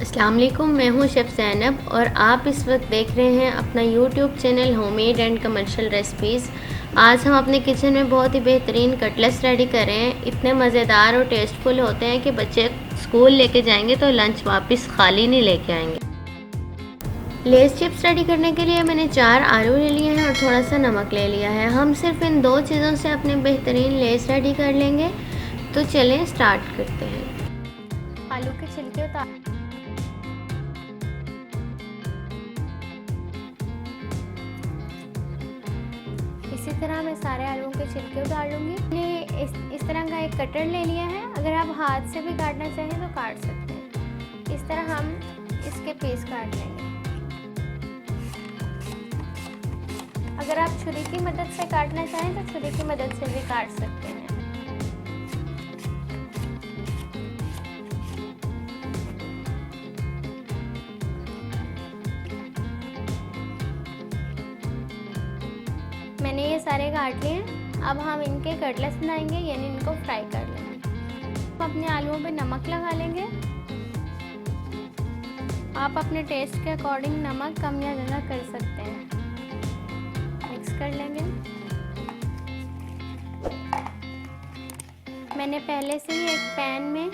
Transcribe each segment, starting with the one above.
अस्सलाम वालेकुम, मैं हूँ शेफ़ ज़ैनब और आप इस वक्त देख रहे हैं अपना YouTube channel homemade and commercial recipes. आज हम अपने किचन में बहुत ही बेहतरीन कटलेट्स रेडी कर रहे हैं। इतने मज़ेदार और टेस्टफुल होते हैं कि बच्चे स्कूल लेके जाएंगे तो लंच वापस खाली नहीं लेके आएंगे। लेस चिप्स रेडी करने के लिए मैंने 4 आलू ले लिए हैं और थोड़ा सा नमक ले लिया है। हम सिर्फ इन दो चीज़ों से अपने बेहतरीन लेस रेडी कर लेंगे। तो चलें स्टार्ट करते हैं। आलू के छिलके उतार इसी तरह मैं सारे आलूओं के छिलके उतार लूँगी। मैंने इस तरह का एक कटर ले लिया है। अगर आप हाथ से भी काटना चाहें तो काट सकते हैं। इस तरह हम इसके पीस काट लेंगे। अगर आप छुरी की मदद से काटना चाहें तो छुरी की मदद से भी काट सकते हैं। मैंने ये सारे काट लिए। अब हम इनके कटलेट्स बनाएंगे, यानी इनको फ्राई कर लेंगे। हम अपने आलूओं पे नमक लगा लेंगे। आप अपने टेस्ट के अकॉर्डिंग नमक कम या ज़्यादा कर सकते हैं। मिक्स कर लेंगे। मैंने पहले से ही एक पैन में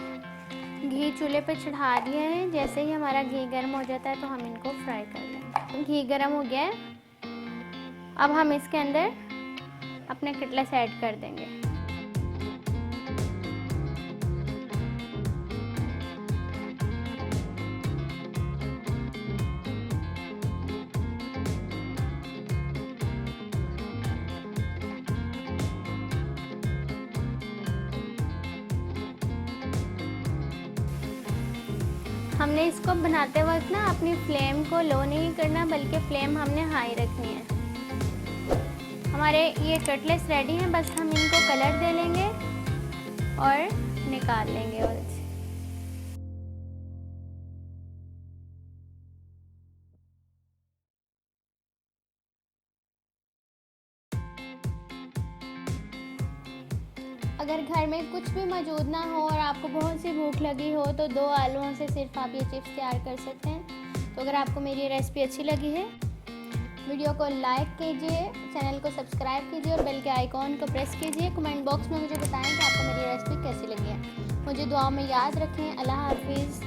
घी चूल्हे पे चढ़ा दिया है। जैसे ही हमारा घी गर्म हो जाता है तो हम इनको फ्राई कर लेंगे। घी गर्म हो गया है। अब हम इसके अंदर अपने कटलेट्स ऐड कर देंगे। हमने इसको बनाते वक्त ना अपनी फ्लेम को लो नहीं करना, बल्कि फ्लेम हमने हाई रखनी है। हमारे ये कटलेट्स रेडी हैं, बस हम इनको कलर दे लेंगे और निकाल लेंगे। और अगर घर में कुछ भी मौजूद ना हो और आपको बहुत सी भूख लगी हो तो 2 आलूओं से सिर्फ आप ये चिप्स तैयार कर सकते हैं। तो अगर आपको मेरी ये रेसिपी अच्छी लगी है, वीडियो को लाइक कीजिए, चैनल को सब्सक्राइब कीजिए और बेल के आइकॉन को प्रेस कीजिए। कमेंट बॉक्स में मुझे बताएं कि आपको मेरी रेसिपी कैसी लगी है। मुझे दुआओं में याद रखें। अल्लाह हाफिज़।